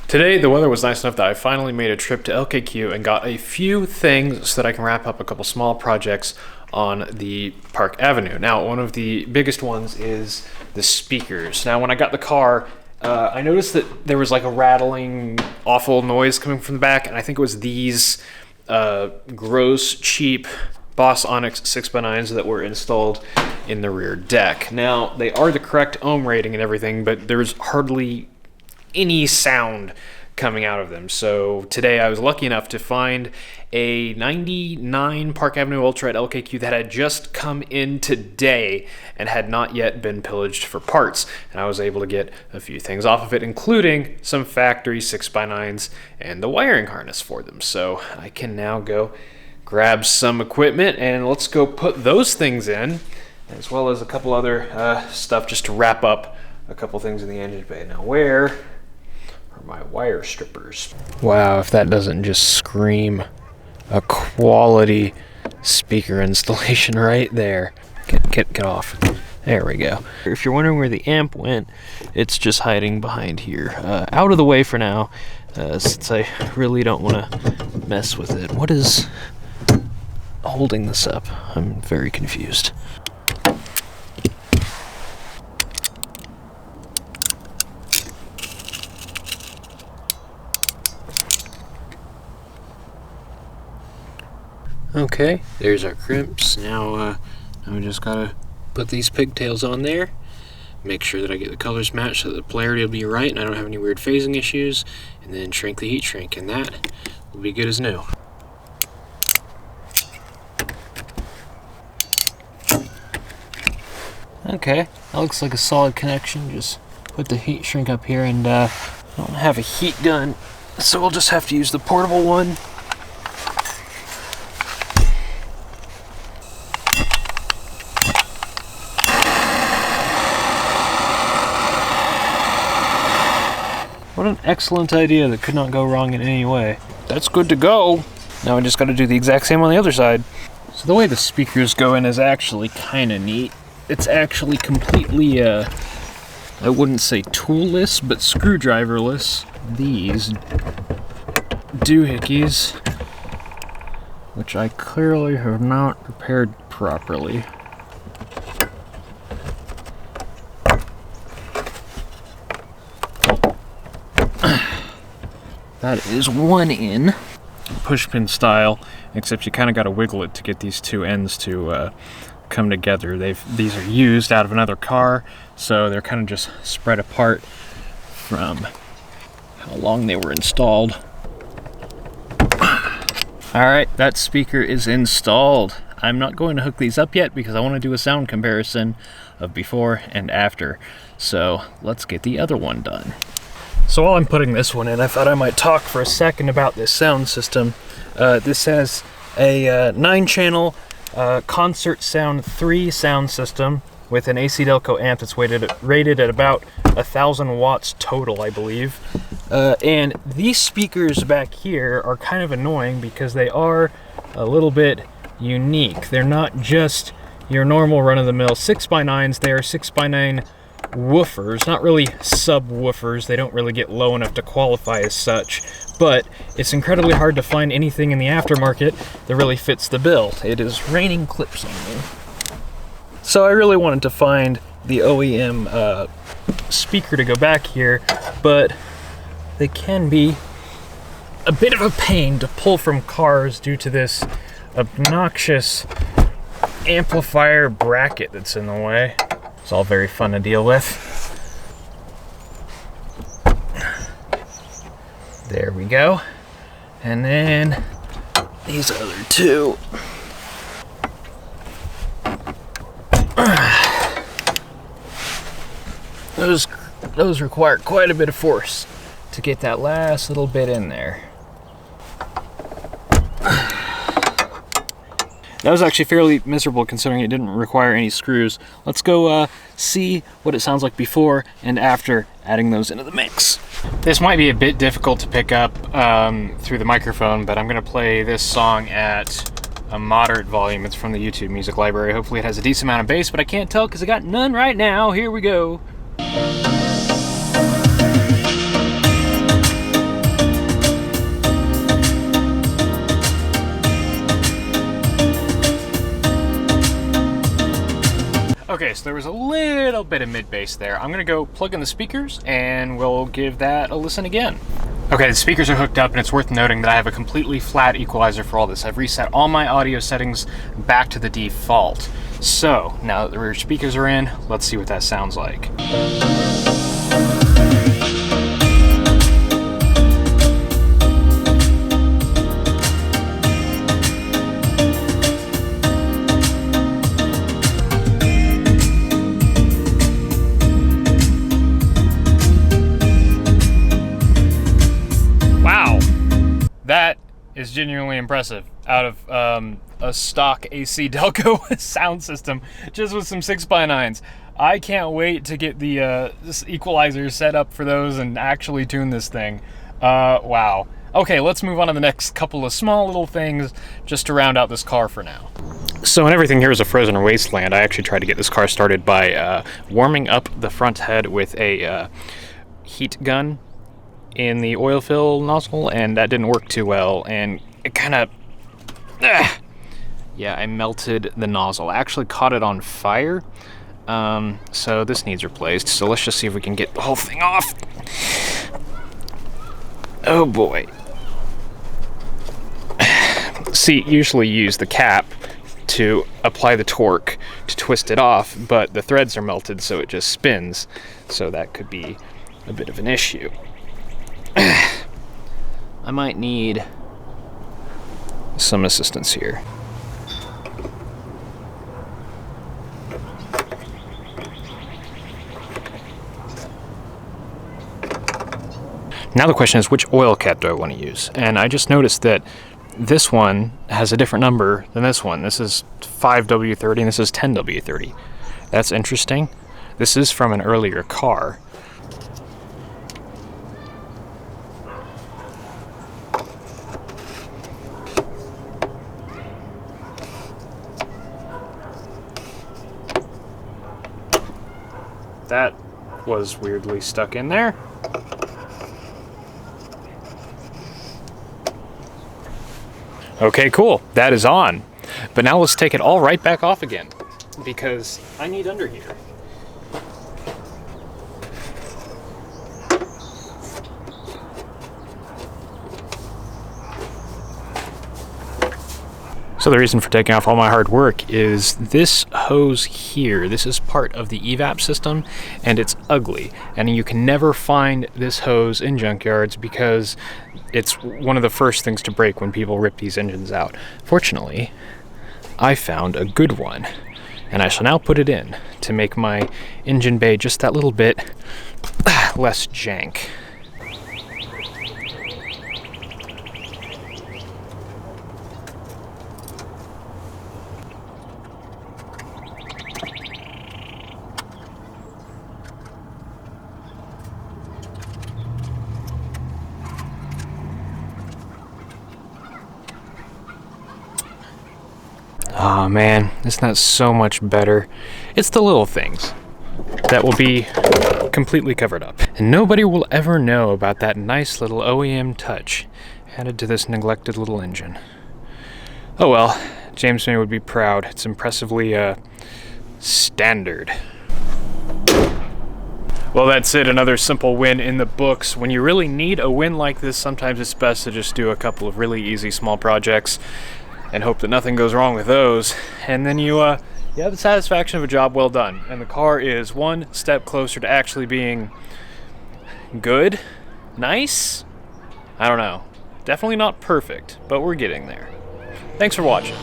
Today, the weather was nice enough that I finally made a trip to LKQ and got a few things so that I can wrap up a couple small projects on the Park Avenue. Now, one of the biggest ones is the speakers. Now, when I got the car, I noticed that there was like a rattling, awful noise coming from the back, and I think it was these gross, cheap Boss Onyx 6x9s that were installed in the rear deck. Now, they are the correct ohm rating and everything, but there's hardly any sound coming out of them. So today I was lucky enough to find a 99 Park Avenue Ultra at LKQ that had just come in today and had not yet been pillaged for parts. And I was able to get a few things off of it, including some factory 6x9s and the wiring harness for them. So I can now go grab some equipment and let's go put those things in, as well as a couple other stuff just to wrap up a couple things in the engine bay. Now, where are my wire strippers? Wow, if that doesn't just scream a quality speaker installation right there. Get off. There we go. If you're wondering where the amp went, it's just hiding behind here. Out of the way for now, since I really don't want to mess with it. What is holding this up? I'm very confused. Okay, there's our crimps. Now we just gotta put these pigtails on there, make sure that I get the colors matched so that the polarity will be right and I don't have any weird phasing issues, and then shrink the heat shrink, and that will be good as new. Okay, that looks like a solid connection. Just put the heat shrink up here, and I don't have a heat gun, so we'll just have to use the portable one. What an excellent idea that could not go wrong in any way. That's good to go. Now I just got to do the exact same on the other side. So the way the speakers go in is actually kind of neat. It's actually completely, I wouldn't say toolless, but screwdriverless. These doohickeys, which I clearly have not prepared properly. That is one in. Pushpin style, except you kind of got to wiggle it to get these two ends to come together. These are used out of another car, so they're kind of just spread apart from how long they were installed. Alright, that speaker is installed. I'm not going to hook these up yet because I want to do a sound comparison of before and after. So let's get the other one done. So while I'm putting this one in, I thought I might talk for a second about this sound system. This has a 9-channel Concert Sound 3 sound system with an AC Delco amp that's rated at about 1,000 watts total, I believe. And these speakers back here are kind of annoying because they are a little bit unique. They're not just your normal run-of-the-mill 6x9s, they are 6x9 woofers, not really subwoofers. They don't really get low enough to qualify as such, but it's incredibly hard to find anything in the aftermarket that really fits the bill. It is raining clips on me. So I really wanted to find the OEM speaker to go back here, but they can be a bit of a pain to pull from cars due to this obnoxious amplifier bracket that's in the way. It's all very fun to deal with. There we go. And then these other two. Those require quite a bit of force to get that last little bit in there. That was actually fairly miserable considering it didn't require any screws. Let's go see what it sounds like before and after adding those into the mix. This might be a bit difficult to pick up through the microphone, but I'm gonna play this song at a moderate volume. It's from the YouTube music library. Hopefully it has a decent amount of bass, but I can't tell because I got none right now. Here we go. Okay, so there was a little bit of mid-bass there. I'm gonna go plug in the speakers and we'll give that a listen again. Okay, the speakers are hooked up, and it's worth noting that I have a completely flat equalizer for all this. I've reset all my audio settings back to the default. So, now that the rear speakers are in, let's see what that sounds like. That is genuinely impressive out of a stock AC Delco sound system, just with some 6x9s. I can't wait to get the this equalizer set up for those and actually tune this thing. Wow. Okay, let's move on to the next couple of small little things just to round out this car for now. So when everything here is a frozen wasteland, I actually tried to get this car started by warming up the front head with a heat gun in the oil fill nozzle, and that didn't work too well, and it kind of, yeah, I melted the nozzle. I actually caught it on fire, so this needs replaced. So let's just see if we can get the whole thing off. Oh boy. See, usually you use the cap to apply the torque to twist it off, but the threads are melted, so it just spins, so that could be a bit of an issue. I might need some assistance here. Now the question is, which oil cap do I want to use? And I just noticed that this one has a different number than this one. This is 5W30 and this is 10W30. That's interesting. This is from an earlier car. That was weirdly stuck in there. Okay, cool. That is on. But now let's take it all right back off again, because I need under here. So the reason for taking off all my hard work is this hose here. This is part of the EVAP system, and it's ugly. And you can never find this hose in junkyards because it's one of the first things to break when people rip these engines out. Fortunately, I found a good one, and I shall now put it in to make my engine bay just that little bit less jank. Oh man, isn't that so much better? It's the little things that will be completely covered up. And nobody will ever know about that nice little OEM touch added to this neglected little engine. Oh well, James May would be proud. It's impressively, standard. Well, that's it. Another simple win in the books. When you really need a win like this, sometimes it's best to just do a couple of really easy small projects and hope that nothing goes wrong with those, and then you have the satisfaction of a job well done, and the car is one step closer to actually being good, nice, I don't know, definitely not perfect, but we're getting there. Thanks for watching.